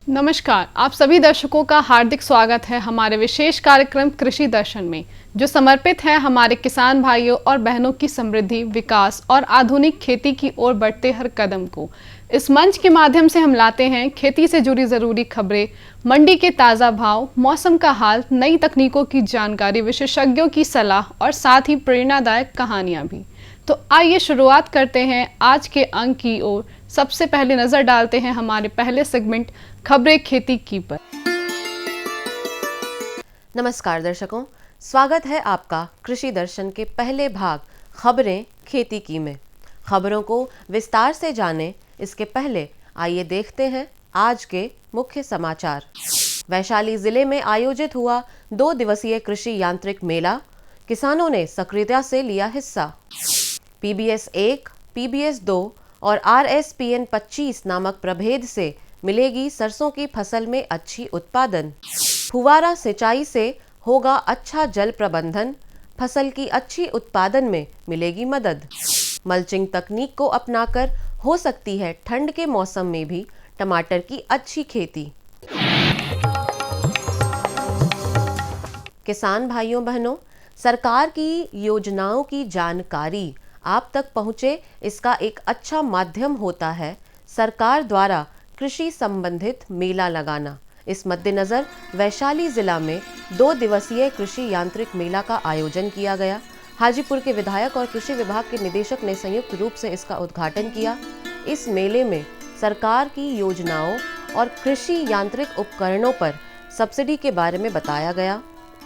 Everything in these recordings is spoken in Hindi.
नमस्कार, आप सभी दर्शकों का हार्दिक स्वागत है हमारे विशेष कार्यक्रम कृषि दर्शन में, जो समर्पित है हमारे किसान भाइयों और बहनों की समृद्धि, विकास और आधुनिक खेती की ओर बढ़ते हर कदम को। इस मंच के माध्यम से हम लाते हैं खेती से जुड़ी जरूरी खबरें, मंडी के ताज़ा भाव, मौसम का हाल, नई तकनीकों की जानकारी, विशेषज्ञों की सलाह और साथ ही प्रेरणादायक कहानियाँ भी। तो आइए शुरुआत करते हैं आज के अंक की ओर। सबसे पहले नजर डालते हैं हमारे पहले सेगमेंट खबरें खेती की पर। नमस्कार दर्शकों, स्वागत है आपका कृषि दर्शन के पहले भाग खबरें खेती की में। खबरों को विस्तार से जानें इसके पहले आइए देखते हैं आज के मुख्य समाचार। वैशाली जिले में आयोजित हुआ 2 दिवसीय कृषि यांत्रिक मेला, किसानों ने सक्रियता से लिया हिस्सा। PBS 1, PBS 2 और RSPN 25 नामक प्रभेद से मिलेगी सरसों की फसल में अच्छी उत्पादन। फुवारा सिंचाई से होगा अच्छा जल प्रबंधन, फसल की अच्छी उत्पादन में मिलेगी मदद। मल्चिंग तकनीक को अपनाकर हो सकती है ठंड के मौसम में भी टमाटर की अच्छी खेती। किसान भाइयों बहनों, सरकार की योजनाओं की जानकारी आप तक पहुँचे, इसका एक अच्छा माध्यम होता है सरकार द्वारा कृषि संबंधित मेला लगाना। इस मद्देनजर वैशाली जिला में 2 दिवसीय कृषि यांत्रिक मेला का आयोजन किया गया। हाजीपुर के विधायक और कृषि विभाग के निदेशक ने संयुक्त रूप से इसका उद्घाटन किया। इस मेले में सरकार की योजनाओं और कृषि यांत्रिक उपकरणों पर सब्सिडी के बारे में बताया गया।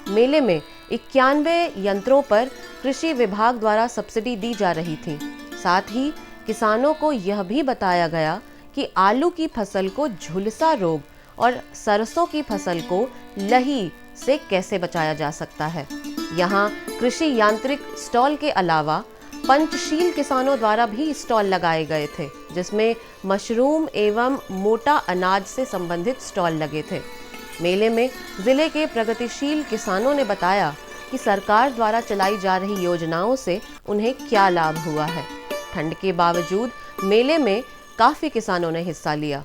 मेले में 91 यंत्रों पर कृषि विभाग द्वारा सब्सिडी दी जा रही थी। साथ ही किसानों को यह भी बताया गया कि आलू की फसल को झुलसा रोग और सरसों की फसल को लही से कैसे बचाया जा सकता है। यहाँ कृषि यांत्रिक स्टॉल के अलावा पंचशील किसानों द्वारा भी स्टॉल लगाए गए थे, जिसमें मशरूम एवं मोटा अनाज से संबंधित स्टॉल लगे थे। मेले में जिले के प्रगतिशील किसानों ने बताया कि सरकार द्वारा चलाई जा रही योजनाओं से उन्हें क्या लाभ हुआ है। ठंड के बावजूद मेले में काफी किसानों ने हिस्सा लिया।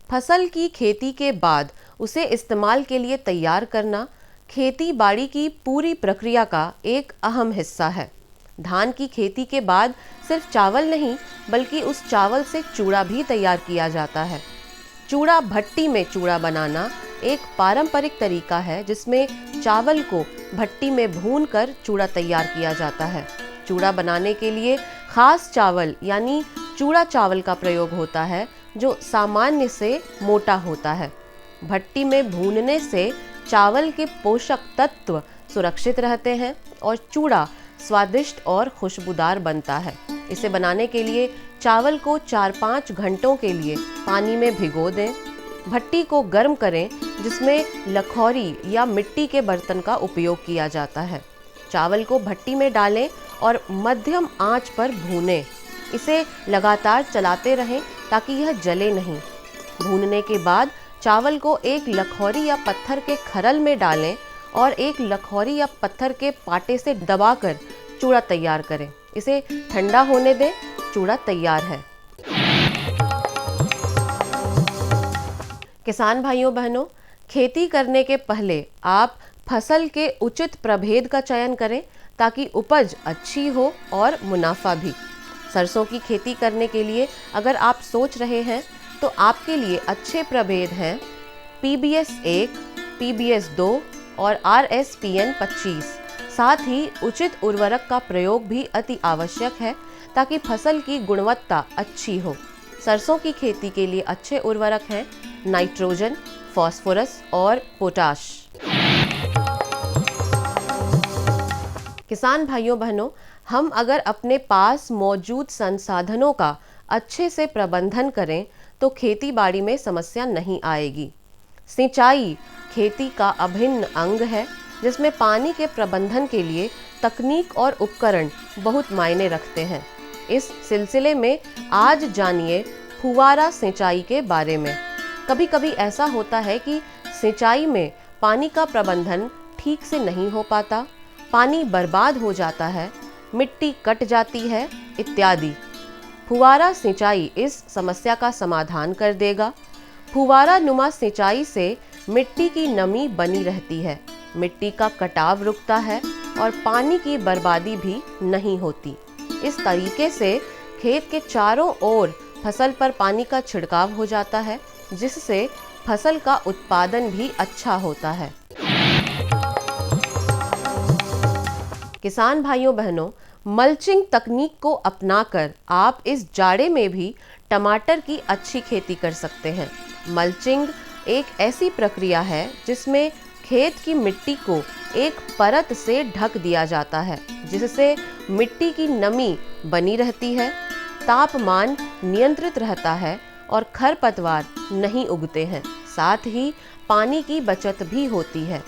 फसल की खेती के बाद उसे इस्तेमाल के लिए तैयार करना खेती बाड़ी की पूरी प्रक्रिया का एक अहम हिस्सा है। धान की खेती के बाद सिर्फ चावल नहीं, बल्कि उस चावल से चूड़ा भी तैयार किया जाता है। चूड़ा भट्टी में चूड़ा बनाना एक पारंपरिक तरीका है, जिसमें चावल को भट्टी में भूनकर चूड़ा तैयार किया जाता है। चूड़ा बनाने के लिए खास चावल यानी चूड़ा चावल का प्रयोग होता है, जो सामान्य से मोटा होता है। भट्टी में भूनने से चावल के पोषक तत्व सुरक्षित रहते हैं और चूड़ा स्वादिष्ट और खुशबूदार बनता है। इसे बनाने के लिए चावल को 4-5 घंटों के लिए पानी में भिगो दें। भट्टी को गर्म करें, जिसमें लखौरी या मिट्टी के बर्तन का उपयोग किया जाता है। चावल को भट्टी में डालें और मध्यम आंच पर भूनें। इसे लगातार चलाते रहें ताकि यह जले नहीं। भूनने के बाद चावल को एक लखौरी या पत्थर के खरल में डालें और एक लखौरी या पत्थर के पाटे से दबाकर चूड़ा तैयार करें। इसे ठंडा होने दें, चूड़ा तैयार है। किसान भाइयों बहनों, खेती करने के पहले आप फसल के उचित प्रभेद का चयन करें ताकि उपज अच्छी हो और मुनाफा भी। सरसों की खेती करने के लिए अगर आप सोच रहे हैं तो आपके लिए अच्छे प्रभेद हैं PBS 1, PBS 2 और RSPN 25। साथ ही उचित उर्वरक का प्रयोग भी अति आवश्यक है ताकि फसल की गुणवत्ता अच्छी हो। सरसों की खेती के लिए अच्छे उर्वरक हैं नाइट्रोजन, फास्फोरस और पोटाश। किसान भाइयों बहनों, हम अगर अपने पास मौजूद संसाधनों का अच्छे से प्रबंधन करें तो खेती बाड़ी में समस्या नहीं आएगी। सिंचाई खेती का अभिन्न अंग है, जिसमें पानी के प्रबंधन के लिए तकनीक और उपकरण बहुत मायने रखते हैं। इस सिलसिले में आज जानिए फुवारा सिंचाई के बारे में। कभी कभी ऐसा होता है कि सिंचाई में पानी का प्रबंधन ठीक से नहीं हो पाता, पानी बर्बाद हो जाता है, मिट्टी कट जाती है इत्यादि। फुवारा सिंचाई इस समस्या का समाधान कर देगा। फुवारा नुमा सिंचाई से मिट्टी की नमी बनी रहती है, मिट्टी का कटाव रुकता है और पानी की बर्बादी भी नहीं होती। इस तरीके से खेत के चारों ओर फसल पर पानी का छिड़काव हो जाता है, जिससे फसल का उत्पादन भी अच्छा होता है। किसान भाइयों बहनों, मल्चिंग तकनीक को अपनाकर आप इस जाड़े में भी टमाटर की अच्छी खेती कर सकते हैं। मल्चिंग एक ऐसी प्रक्रिया है जिसमें खेत की मिट्टी को एक परत से ढक दिया जाता है, जिससे मिट्टी की नमी बनी रहती है, तापमान नियंत्रित रहता है और खरपतवार नहीं उगते हैं। साथ ही पानी की बचत भी होती है।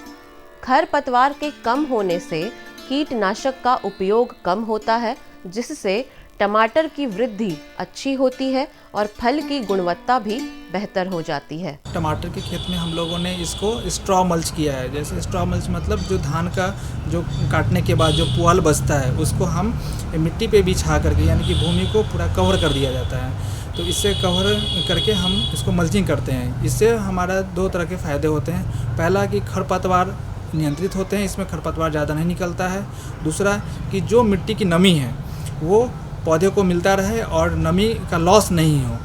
खरपतवार के कम होने से कीटनाशक का उपयोग कम होता है, जिससे टमाटर की वृद्धि अच्छी होती है और फल की गुणवत्ता भी बेहतर हो जाती है। टमाटर के खेत में हम लोगों ने इसको स्ट्रॉ मल्च किया है। जैसे स्ट्रॉ मल्च मतलब जो धान का जो काटने के बाद जो पुआल बचता है उसको हम मिट्टी पे बिछा करके, यानी कि भूमि को पूरा कवर कर दिया जाता है। तो इससे कवर करके हम इसको मल्चिंग करते हैं। इससे हमारा दो तरह के फ़ायदे होते हैं। पहला कि खरपतवार नियंत्रित होते हैं, इसमें खरपतवार ज़्यादा नहीं निकलता है। दूसरा कि जो मिट्टी की नमी है वो पौधे को मिलता रहे और नमी का लॉस नहीं हो।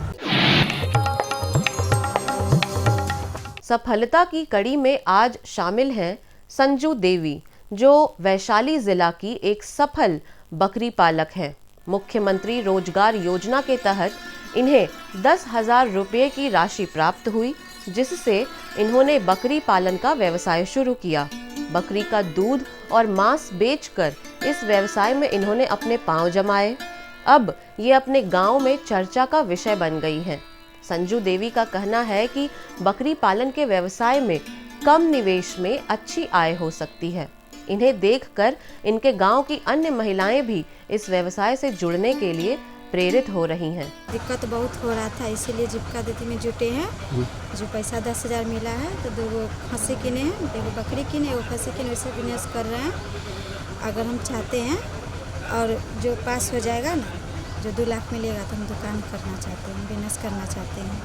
सफलता की कड़ी में आज शामिल हैं संजू देवी, जो वैशाली जिला की एक सफल बकरी पालक हैं। मुख्यमंत्री रोजगार योजना के तहत इन्हें 10,000 रुपये की राशि प्राप्त हुई, जिससे इन्होंने बकरी पालन का व्यवसाय शुरू किया। बकरी का दूध और मांस बेचकर इस व्यवसाय में इन्होंने अपने पांव जमाए। अब ये अपने गांव में चर्चा का विषय बन गई हैं। संजू देवी का कहना है कि बकरी पालन के व्यवसाय में कम निवेश में अच्छी आय हो सकती है। इन्हें देखकर इनके गांव की अन्य महिलाएं भी इस व्यवसाय से जुड़ने के लिए प्रेरित हो रही हैं। दिक्कत बहुत हो रहा था, इसीलिए जीविका दीदी में जुटे हैं। जो पैसा 10,000 मिला है तो 2 खस्सी किने हैं, 1 बकरी किने, 1 खस्सी किने, वैसे बिजनेस कर रहे हैं। अगर हम चाहते हैं और जो पास हो जाएगा ना, जो 2 लाख मिलेगा तो हम दुकान करना चाहते हैं, बिजनेस करना चाहते हैं।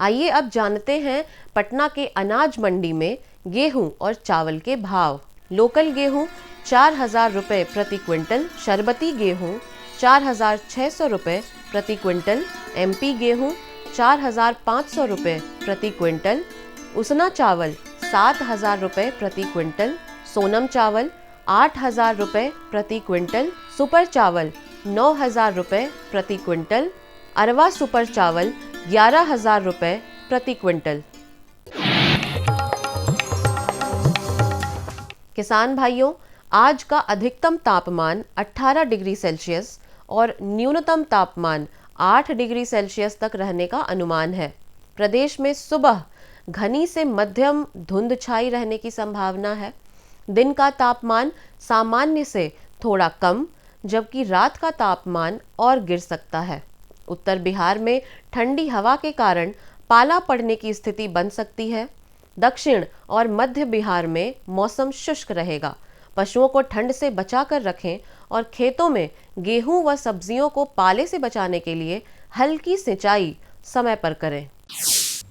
आइए अब जानते हैं पटना के अनाज मंडी में गेहूं और चावल के भाव। लोकल गेहूं 4,000 रुपये प्रति क्विंटल, शरबती गेहूं 4,600 रुपये प्रति क्विंटल, MP गेहूं 4,500 रुपये प्रति क्विंटल, उसना चावल 7,000 रुपये प्रति क्विंटल, सोनम चावल 8,000 रुपये प्रति क्विंटल, सुपर चावल 9,000 रुपये प्रति क्विंटल, अरवा सुपर चावल 11,000 रुपये प्रति क्विंटल। किसान भाइयों, आज का अधिकतम तापमान 18 डिग्री सेल्सियस और न्यूनतम तापमान 8 डिग्री सेल्सियस तक रहने का अनुमान है। प्रदेश में सुबह घनी से मध्यम धुंध छाई रहने की संभावना है। दिन का तापमान सामान्य से थोड़ा कम, जबकि रात का तापमान और गिर सकता है। उत्तर बिहार में ठंडी हवा के कारण पाला पड़ने की स्थिति बन सकती है। दक्षिण और मध्य बिहार में मौसम शुष्क रहेगा। पशुओं को ठंड से बचाकर रखें और खेतों में गेहूं व सब्जियों को पाले से बचाने के लिए हल्की सिंचाई समय पर करें।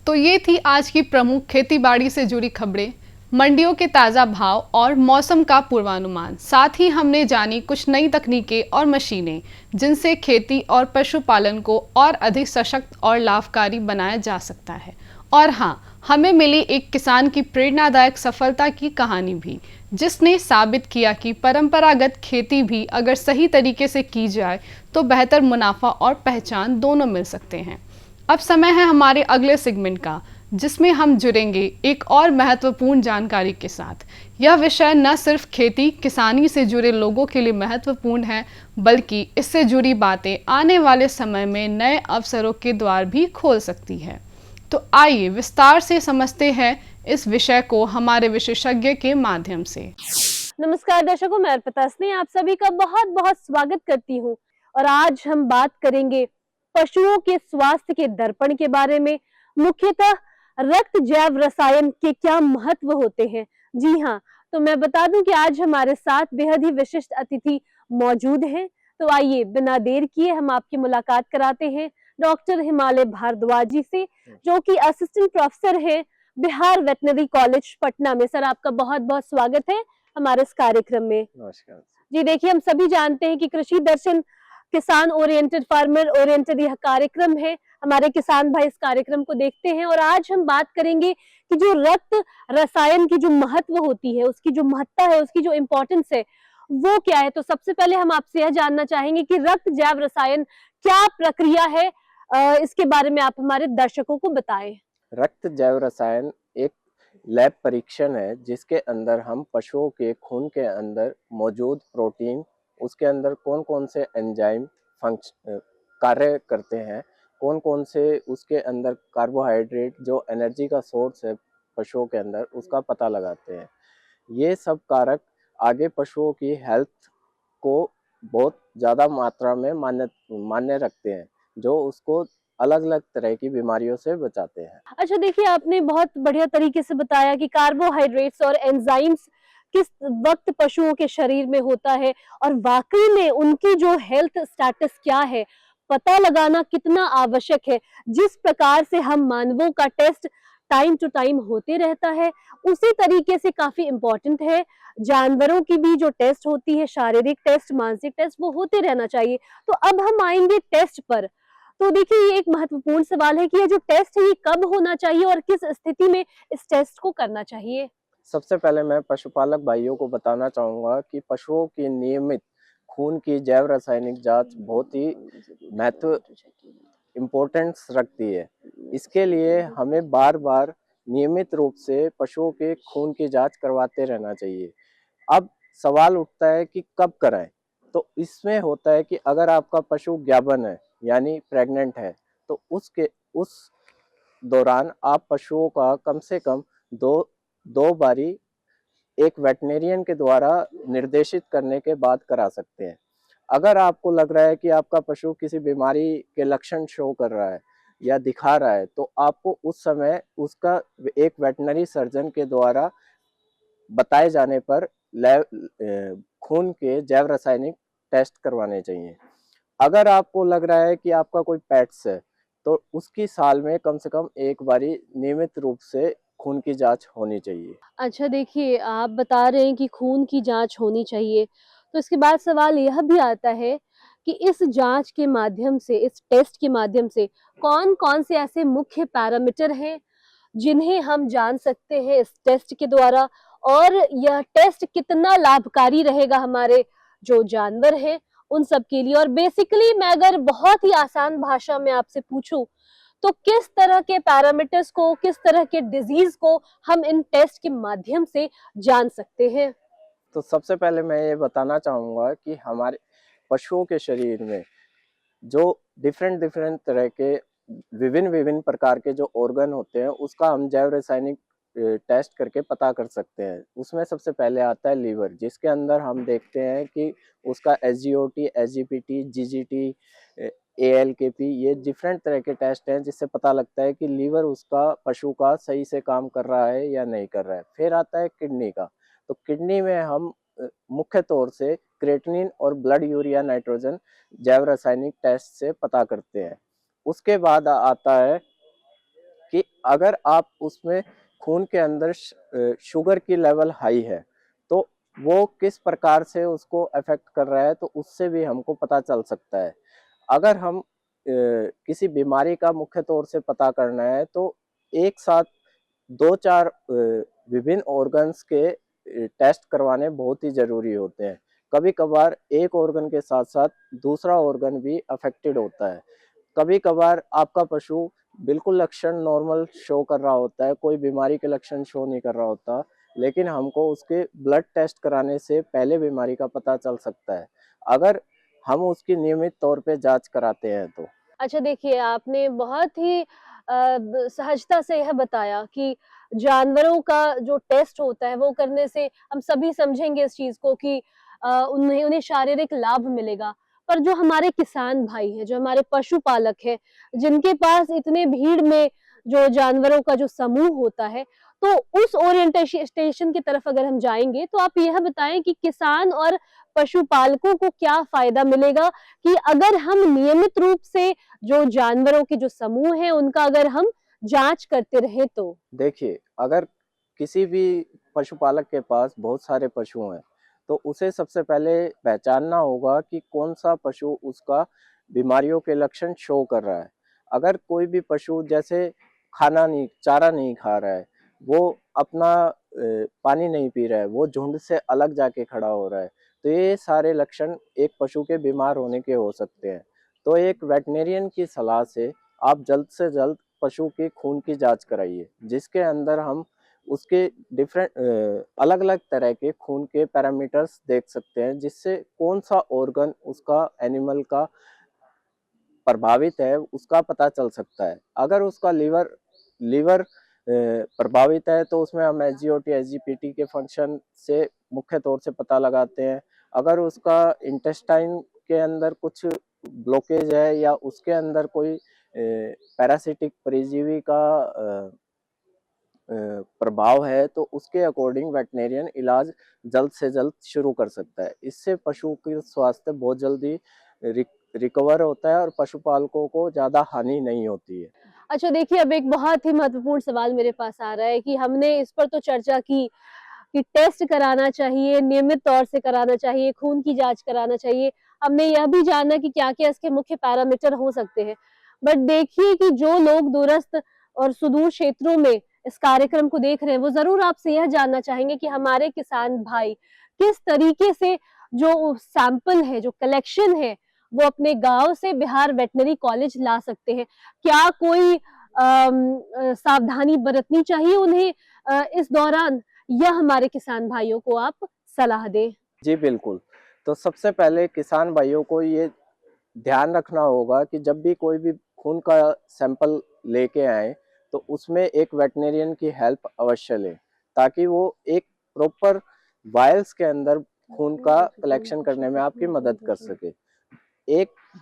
तो ये थी आज की प्रमुख खेतीबाड़ी से जुड़ी खबरें, मंडियों के ताज़ा भाव और मौसम का पूर्वानुमान। साथ ही हमने जानी कुछ नई तकनीकें और मशीनें जिनसे खेती और पशुपालन को और अधिक सशक्त और लाभकारी बनाया जा सकता है। और हाँ, हमें मिली एक किसान की प्रेरणादायक सफलता की कहानी भी, जिसने साबित किया कि परंपरागत खेती भी अगर सही तरीके से की जाए तो बेहतर मुनाफा और पहचान दोनों मिल सकते हैं। अब समय है हमारे अगले सेगमेंट का, जिसमें हम जुड़ेंगे एक और महत्वपूर्ण जानकारी के साथ। यह विषय न सिर्फ खेती किसानी से जुड़े लोगों के लिए महत्वपूर्ण है, बल्कि इससे जुड़ी बातें आने वाले समय में नए अवसरों के द्वार भी खोल सकती है। तो आइए विस्तार से समझते हैं इस विषय को हमारे विशेषज्ञ के माध्यम से। नमस्कार दर्शकों, मैं अर्पिता स्नेह आप सभी का बहुत बहुत स्वागत करती हूँ। और आज हम बात करेंगे पशुओं के स्वास्थ्य के दर्पण के बारे में, मुख्यतः रक्त जैव रसायन के क्या महत्व होते हैं। जी हाँ, तो मैं बता दूं कि आज हमारे साथ बेहद ही विशिष्ट अतिथि मौजूद हैं। तो आइए बिना देर किए हम आपकी मुलाकात कराते हैं डॉक्टर हिमालय भारद्वाज जी से, जो कि असिस्टेंट प्रोफेसर हैं बिहार वेटनरी कॉलेज पटना में। सर, आपका बहुत बहुत स्वागत है हमारे इस कार्यक्रम में। नमस्कार। जी देखिए, हम सभी जानते हैं कि कृषि दर्शन किसान ओरिएंटेड, फार्मर ओरिएंटेड यह कार्यक्रम है। हमारे किसान भाई इस कार्यक्रम को देखते हैं और आज हम बात करेंगे कि जो रक्त रसायन की जो महत्व होती है, उसकी जो महत्ता है, उसकी जो इम्पोर्टेंस है, वो क्या है। तो सबसे पहले हम आपसे यह जानना चाहेंगे कि रक्त जैव रसायन क्या प्रक्रिया है, इसके बारे में आप हमारे दर्शकों को बताएं। रक्त जैव रसायन एक लैब परीक्षण है जिसके अंदर हम पशुओं के खून के अंदर मौजूद प्रोटीन, उसके अंदर कौन कौन से एंजाइम कार्य करते हैं, कौन कौन से उसके अंदर कार्बोहाइड्रेट जो एनर्जी का सोर्स है पशुओं के अंदर, उसका पता लगाते हैं। ये सब कारक आगे पशुओं की हेल्थ को बहुत ज़्यादा मात्रा में मान्य रखते हैं, जो उसको अलग अलग तरह की बीमारियों से बचाते हैं। अच्छा देखिए, आपने बहुत बढ़िया तरीके से बताया कि कार्बोहाइड्रेट्स और एंजाइम्स किस वक्त पशुओं के शरीर में होता है और वाकई में उनकी जो हेल्थ स्टेटस क्या है पता लगाना कितना आवश्यक है। जिस प्रकार से हम मानवों का टेस्ट टाइम टू टाइम होते रहता है, उसी तरीके से काफी इम्पोर्टेंट है जानवरों की भी जो टेस्ट होती है, शारीरिक टेस्ट, मानसिक टेस्ट, वो होते रहना चाहिए। तो अब हम आएंगे टेस्ट पर। तो देखिए, ये एक महत्वपूर्ण सवाल है कि ये जो टेस्ट है ये कब होना चाहिए और किस स्थिति में इस टेस्ट को करना चाहिए। सबसे पहले मैं पशुपालक भाइयों को बताना चाहूँगा कि पशुओं की नियमित खून की जैव रासायनिक जांच बहुत ही इम्पोर्टेंस रखती है। इसके लिए हमें बार बार नियमित रूप से पशुओं के खून की जांच करवाते रहना चाहिए। अब सवाल उठता है कि कब कराएं। तो इसमें होता है कि अगर आपका पशु ज्ञाबन है यानी प्रेग्नेंट है, तो उस दौरान आप पशुओं का कम से कम दो बारी एक वेटनेरियन के द्वारा निर्देशित करने के बाद करा सकते हैं। अगर आपको लग रहा है कि आपका पशु किसी बीमारी के लक्षण शो कर रहा है या दिखा रहा है, तो आपको उस समय उसका एक वेटनरी सर्जन के द्वारा बताए जाने पर खून के जैव रासायनिक टेस्ट करवाने चाहिए। अगर आपको लग रहा है कि आपका कोई पेट्स है, तो उसकी साल में कम से कम एक बारी नियमित रूप से खून की जांच होनी चाहिए। अच्छा देखिए, आप बता रहे हैं कि खून की जांच होनी चाहिए, तो इसके बाद सवाल यह भी आता है कि इस जांच के माध्यम से, इस टेस्ट के माध्यम से कौन-कौन से ऐसे मुख्य पैरामीटर हैं जिन्हें हम जान सकते हैं इस टेस्ट के द्वारा, और यह टेस्ट कितना लाभकारी रहेगा हमारे जो जानवर हैं उन सब के लिए। और बेसिकली मैं अगर बहुत ही आसान भाषा में आपसे पूछूं तो किस तरह के पैरामीटर्स को, किस तरह के डिजीज को हम इन टेस्ट के माध्यम से जान सकते हैं। तो सबसे पहले मैं ये बताना चाहूँगा कि हमारे पशुओं के शरीर में जो डिफरेंट तरह के विभिन्न प्रकार के जो ऑर्गन होते हैं, उसका हम जैव रासायनिक टेस्ट करके पता कर सकते हैं। उसमें सबसे पहले आता है लीवर, जिसके अंदर हम देखते हैं कि उसका SGOT, SGPT, GGT, ALKP, ये डिफरेंट तरह के टेस्ट हैं जिससे पता लगता है कि लीवर उसका पशु का सही से काम कर रहा है या नहीं कर रहा है। फिर आता है किडनी का। तो किडनी में हम मुख्य तौर से क्रेटिनिन और ब्लड यूरिया नाइट्रोजन जैव रासायनिक टेस्ट से पता करते हैं। उसके बाद आता है कि अगर आप उसमें खून के अंदर शुगर की लेवल हाई है, तो वो किस प्रकार से उसको अफेक्ट कर रहा है, तो उससे भी हमको पता चल सकता है। अगर हम किसी बीमारी का मुख्य तौर से पता करना है, तो एक साथ 2-4 विभिन्न ऑर्गन्स के टेस्ट करवाने बहुत ही ज़रूरी होते हैं। कभी कभार एक ऑर्गन के साथ साथ दूसरा ऑर्गन भी अफेक्टेड होता है। कभी कभार आपका पशु बिल्कुल लक्षण नॉर्मल शो कर रहा होता है, कोई बीमारी के लक्षण शो नहीं कर रहा होता, लेकिन हमको उसके ब्लड टेस्ट कराने से पहले बीमारी का पता चल सकता है, अगर हम उसकी नियमित तौर पे जांच कराते हैं तो। अच्छा देखिए, आपने बहुत ही सहजता से यह बताया कि जानवरों का जो टेस्ट होता है वो करने से हम सभी समझेंगे इस चीज को कि उन्हें उन्हें शारीरिक लाभ मिलेगा। पर जो हमारे किसान भाई हैं, जो हमारे पशुपालक हैं, जिनके पास इतने भीड़ में जो जानवरों का जो समूह होता है, तो उस ओरिएंटेशन की तरफ अगर हम जाएंगे तो आप यह बताएं कि किसान और पशुपालकों को क्या फायदा मिलेगा कि अगर हम नियमित रूप से जो जानवरों के जो समूह है उनका अगर हम जांच करते रहे तो। देखिए, अगर किसी भी पशुपालक के पास बहुत सारे पशु हैं तो उसे सबसे पहले पहचानना होगा कि कौन सा पशु उसका बीमारियों के लक्षण शो कर रहा है। अगर कोई भी पशु जैसे चारा नहीं खा रहा है, वो अपना पानी नहीं पी रहा है, वो झुंड से अलग जाके खड़ा हो रहा है, तो ये सारे लक्षण एक पशु के बीमार होने के हो सकते हैं। तो एक वेटनेरियन की सलाह से आप जल्द से जल्द पशु के खून की जांच कराइए, जिसके अंदर हम उसके अलग अलग तरह के खून के पैरामीटर्स देख सकते हैं, जिससे कौन सा ऑर्गन उसका एनिमल का प्रभावित है उसका पता चल सकता है। अगर उसका लीवर प्रभावित है तो उसमें हम एसजीओटी एसजीपीटी के फंक्शन से मुख्य तौर से पता लगाते हैं। अगर उसका इंटेस्टाइन के अंदर कुछ ब्लॉकेज है या उसके अंदर कोई पैरासिटिक परजीवी का प्रभाव है तो उसके अकॉर्डिंग वेटनेरियन इलाज जल्द से जल्द शुरू कर सकता है। इससे पशु की स्वास्थ्य बहुत जल्दी रिकवर होता है और पशुपालकों को ज़्यादा हानि नहीं होती है। अच्छा देखिए, अब एक बहुत ही महत्वपूर्ण सवाल मेरे पास आ रहा है कि हमने इस पर तो चर्चा की कि टेस्ट कराना चाहिए, नियमित तौर से कराना चाहिए, खून की जांच कराना चाहिए। हमने यह भी जाना कि क्या-क्या इसके मुख्य पैरामीटर हो सकते हैं। बट देखिए कि जो लोग दूरस्थ और सुदूर क्षेत्रों में इस कार्यक्रम को देख रहे हैं, वो जरूर आपसे यह जानना चाहेंगे कि हमारे किसान भाई किस तरीके से जो सैंपल है, जो कलेक्शन है, वो अपने गांव से बिहार वेटनरी कॉलेज ला सकते हैं। क्या कोई सावधानी बरतनी चाहिए उन्हें इस दौरान, या हमारे किसान भाइयों को आप सलाह दें? जी बिल्कुल। तो सबसे पहले किसान भाइयों को ये ध्यान रखना होगा कि जब भी कोई भी खून का सैंपल लेके आए तो उसमें एक वेटनेरियन की हेल्प अवश्य लें, ताकि वो एक प्रॉपर वायल्स के अंदर खून का कलेक्शन करने में आपकी मदद कर सके।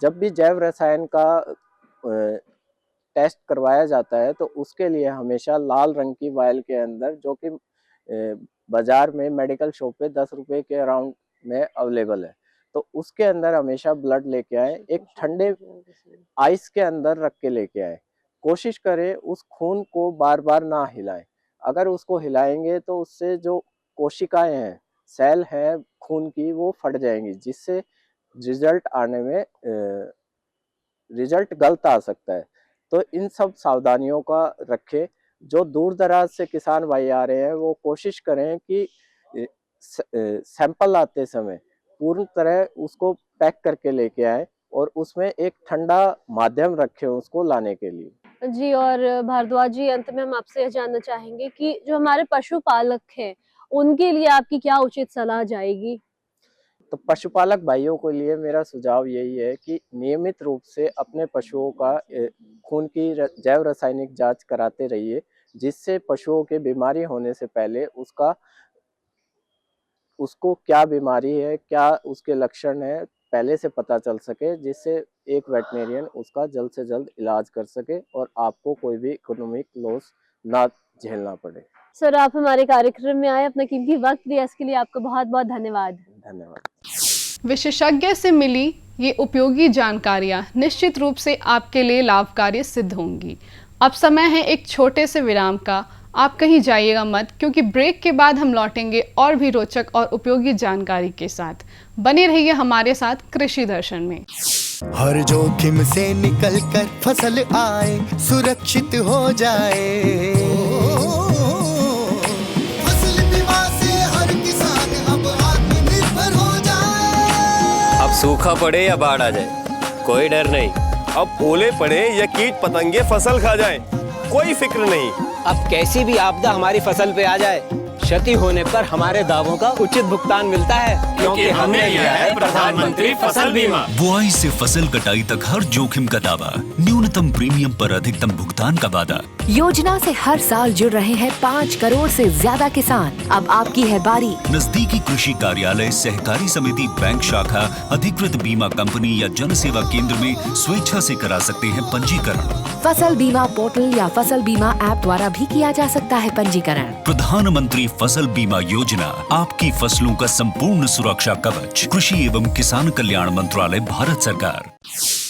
जब भी जैव रसायन का टेस्ट करवाया जाता है तो उसके लिए हमेशा लाल रंग की वायल के अंदर, जो कि बाजार में मेडिकल शॉप पे 10 रुपए के अराउंड में अवेलेबल है, तो उसके अंदर हमेशा ब्लड लेके आए, एक ठंडे आइस के अंदर रख के लेके आए। कोशिश करें उस खून को बार बार ना हिलाएं। अगर उसको हिलाएंगे तो उससे जो कोशिकाएं हैं, सेल है खून की, वो फट जाएंगी, जिससे रिजल्ट गलत आ सकता है। तो इन सब सावधानियों का रखें। जो दूर दराज से किसान भाई आ रहे हैं वो कोशिश करें कि सैंपल लाते समय पूर्ण तरह उसको पैक करके लेके आए और उसमें एक ठंडा माध्यम रखें उसको लाने के लिए। जी, और भारद्वाज जी, अंत में हम आपसे यह जानना चाहेंगे कि जो हमारे पशुपालक हैं उनके लिए आपकी क्या उचित सलाह जाएगी? तो पशुपालक भाइयों के लिए मेरा सुझाव यही है कि नियमित रूप से अपने पशुओं का खून की जैव रासायनिक जांच कराते रहिए, जिससे पशुओं के बीमारी होने से पहले उसको क्या बीमारी है, क्या उसके लक्षण है, पहले से पता चल सके, जिससे एक वेटनेरियन उसका जल्द से जल्द इलाज कर सके और आपको कोई भी इकोनॉमिक लॉस ना झेलना पड़े। सर, आप हमारे कार्यक्रम में आए, अपना कीमती वक्त दिया, इसके लिए आपका बहुत बहुत धन्यवाद। धन्यवाद। विशेषज्ञ से मिली ये उपयोगी जानकारियाँ निश्चित रूप से आपके लिए लाभकारी सिद्ध होंगी। अब समय है एक छोटे से विराम का। आप कहीं जाइएगा मत, क्योंकि ब्रेक के बाद हम लौटेंगे और भी रोचक और उपयोगी जानकारी के साथ। बने रहिए हमारे साथ कृषि दर्शन में। हर जोखिम से निकल कर फसल आए, सुरक्षित हो जाए, फसल बीमा से हर किसान अब आत्मनिर्भर हो जाए। अब सूखा पड़े या बाढ़ आ जाए, कोई डर नहीं। अब ओले पड़े या कीट पतंगे फसल खा जाए, कोई फिक्र नहीं। अब कैसी भी आपदा हमारी फसल पे आ जाए, क्षति होने पर हमारे दावों का उचित भुगतान मिलता है, क्योंकि हमने लिया है प्रधानमंत्री फसल बीमा। बुआई से फसल कटाई तक हर जोखिम का दावा, न्यूनतम प्रीमियम पर अधिकतम भुगतान का वादा। योजना से हर साल जुड़ रहे हैं 5 करोड़ से ज्यादा किसान। अब आपकी है बारी। नजदीकी कृषि कार्यालय, सहकारी समिति, बैंक शाखा, अधिकृत बीमा कंपनी या जन सेवा केंद्र में स्वेच्छा से करा सकते हैं पंजीकरण। फसल बीमा पोर्टल या फसल बीमा ऐप द्वारा भी किया जा सकता है पंजीकरण। प्रधानमंत्री फसल बीमा योजना, आपकी फसलों का संपूर्ण सुरक्षा कवच। कृषि एवं किसान कल्याण मंत्रालय, भारत सरकार।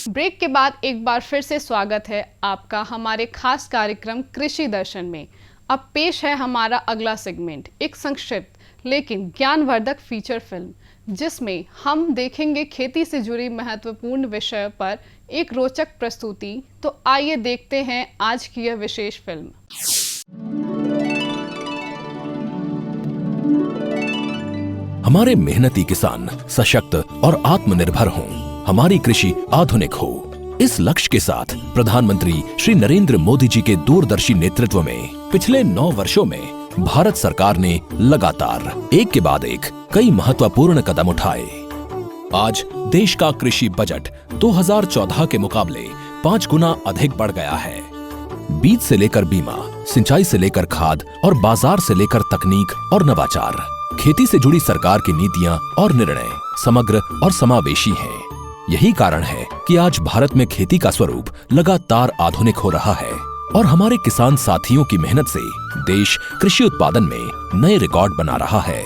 ब्रेक के बाद एक बार फिर से स्वागत है आपका हमारे खास कार्यक्रम कृषि दर्शन में। अब पेश है हमारा अगला सेगमेंट, एक संक्षिप्त लेकिन ज्ञानवर्धक फीचर फिल्म, जिसमें हम देखेंगे खेती से जुड़ी महत्वपूर्ण विषय पर एक रोचक प्रस्तुति। तो आइए देखते हैं आज की यह विशेष फिल्म। हमारे मेहनती किसान सशक्त और आत्मनिर्भर हों, हमारी कृषि आधुनिक हो, इस लक्ष्य के साथ प्रधानमंत्री श्री नरेंद्र मोदी जी के दूरदर्शी नेतृत्व में पिछले 9 वर्षों में भारत सरकार ने लगातार एक के बाद एक कई महत्वपूर्ण कदम उठाए। आज देश का कृषि बजट 2014 के मुकाबले 5 गुना अधिक बढ़ गया है। बीज से लेकर बीमा, सिंचाई से लेकर खाद और बाजार से लेकर तकनीक और नवाचार, खेती से जुड़ी सरकार की नीतियां और निर्णय समग्र और समावेशी हैं। यही कारण है कि आज भारत में खेती का स्वरूप लगातार आधुनिक हो रहा है और हमारे किसान साथियों की मेहनत से देश कृषि उत्पादन में नए रिकॉर्ड बना रहा है।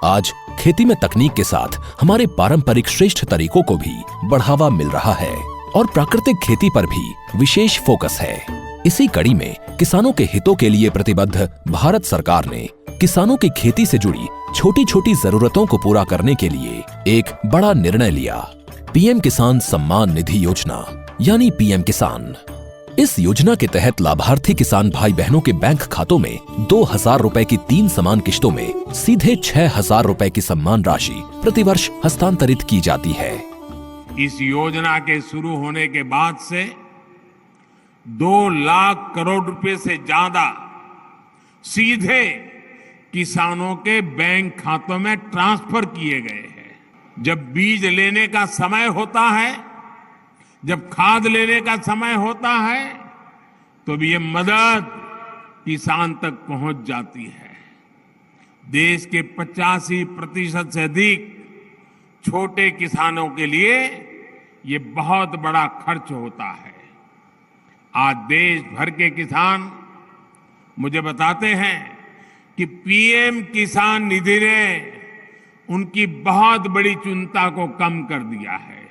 आज खेती में तकनीक के साथ हमारे पारंपरिक श्रेष्ठ तरीकों को भी बढ़ावा मिल रहा है और प्राकृतिक खेती पर भी विशेष फोकस है। इसी कड़ी में किसानों के हितों के लिए प्रतिबद्ध भारत सरकार ने किसानों की खेती से जुड़ी छोटी छोटी जरूरतों को पूरा करने के लिए एक बड़ा निर्णय लिया, पीएम किसान सम्मान निधि योजना यानी पीएम किसान। इस योजना के तहत लाभार्थी किसान भाई बहनों के बैंक खातों में 2000 रुपए की 3 समान किश्तों में सीधे 6000 रुपए की सम्मान राशि प्रतिवर्ष हस्तांतरित की जाती है। इस योजना के शुरू होने के बाद से 2 लाख करोड़ रुपए से ज्यादा सीधे किसानों के बैंक खातों में ट्रांसफर किए गए हैं। जब बीज लेने का समय होता है, जब खाद लेने का समय होता है, तो भी ये मदद किसान तक पहुंच जाती है। देश के 85% से अधिक छोटे किसानों के लिए ये बहुत बड़ा खर्च होता है। आज देश भर के किसान मुझे बताते हैं कि पीएम किसान निधि ने उनकी बहुत बड़ी चिंता को कम कर दिया है।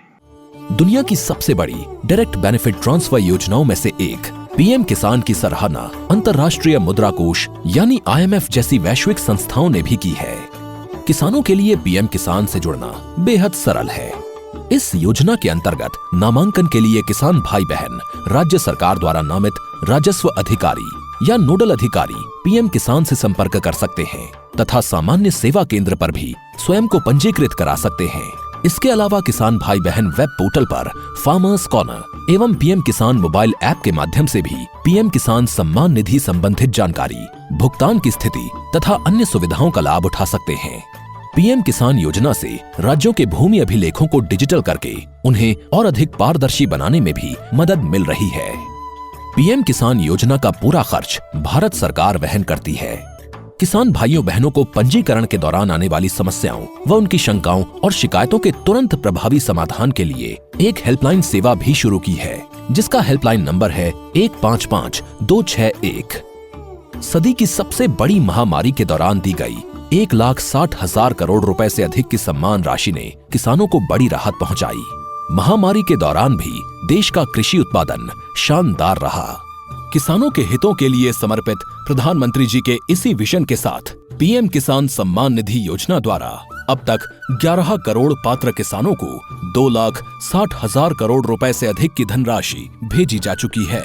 दुनिया की सबसे बड़ी डायरेक्ट बेनिफिट ट्रांसफर योजनाओं में से एक पीएम किसान की सराहना अंतर्राष्ट्रीय मुद्रा कोष यानी IMF जैसी वैश्विक संस्थाओं ने भी की है। किसानों के लिए पीएम किसान से जुड़ना बेहद सरल है। इस योजना के अंतर्गत नामांकन के लिए किसान भाई बहन राज्य सरकार द्वारा नामित राजस्व अधिकारी या नोडल अधिकारी पीएम किसान से संपर्क कर सकते हैं तथा सामान्य सेवा केंद्र पर भी स्वयं को पंजीकृत करा सकते हैं। इसके अलावा किसान भाई बहन वेब पोर्टल पर फार्मर्स कॉर्नर एवं पीएम किसान मोबाइल ऐप के माध्यम से भी पीएम किसान सम्मान निधि संबंधित जानकारी, भुगतान की स्थिति तथा अन्य सुविधाओं का लाभ उठा सकते हैं। पीएम किसान योजना से राज्यों के भूमि अभिलेखों को डिजिटल करके उन्हें और अधिक पारदर्शी बनाने में भी मदद मिल रही है। पीएम किसान योजना का पूरा खर्च भारत सरकार वहन करती है। किसान भाइयों बहनों को पंजीकरण के दौरान आने वाली समस्याओं व उनकी शंकाओं और शिकायतों के तुरंत प्रभावी समाधान के लिए एक हेल्पलाइन सेवा भी शुरू की है, जिसका हेल्पलाइन नंबर है 155261। सदी की सबसे बड़ी महामारी के दौरान दी गई 1,60,000 करोड़ रुपए से अधिक की सम्मान राशि ने किसानों को बड़ी राहत पहुंचाई। महामारी के दौरान भी देश का कृषि उत्पादन शानदार रहा। किसानों के हितों के लिए समर्पित प्रधानमंत्री जी के इसी विजन के साथ पीएम किसान सम्मान निधि योजना द्वारा अब तक 11 करोड़ पात्र किसानों को 2,60,000 करोड़ रुपए से अधिक की धनराशि भेजी जा चुकी है।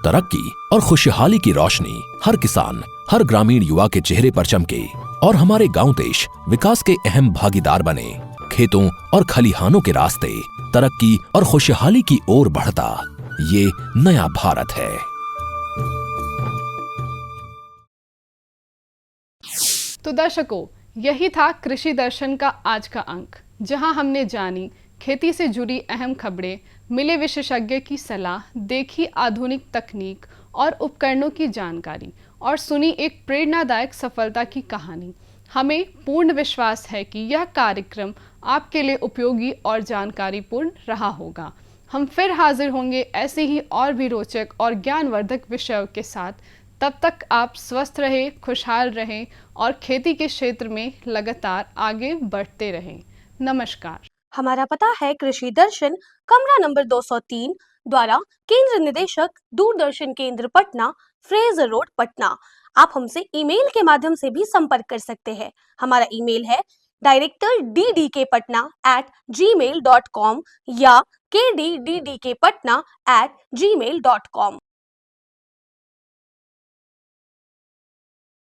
तरक्की और खुशहाली की रोशनी हर किसान, हर ग्रामीण युवा के चेहरे पर चमके और हमारे गांव देश विकास के अहम भागीदार बने। खेतों और खलिहानों के रास्ते तरक्की और खुशहाली की ओर बढ़ता ये नया भारत है। तो दर्शकों, यही था कृषि दर्शन का आज का अंक, जहां हमने जानी खेती से जुड़ी अहम खबरें, मिले विशेषज्ञ की सलाह, देखी आधुनिक तकनीक और उपकरणों की जानकारी और सुनी एक प्रेरणादायक सफलता की कहानी। हमें पूर्ण विश्वास है कि यह कार्यक्रम आपके लिए उपयोगी और जानकारीपूर्ण रहा होगा। हम फिर हाजिर होंगे ऐसे ही और भी रोचक और ज्ञानवर्धक विषयों के साथ। तब तक आप स्वस्थ रहें, खुशहाल रहें और खेती के क्षेत्र में लगातार आगे बढ़ते रहें। नमस्कार। हमारा पता है कृषि दर्शन, कमरा नंबर 203, द्वारा केंद्र निदेशक, दूरदर्शन केंद्र पटना, फ्रेजर रोड, पटना। आप हमसे ईमेल के माध्यम से भी संपर्क कर सकते हैं। हमारा ईमेल है directorddkpatna@gmail.com या kddkpatna@gmail.com।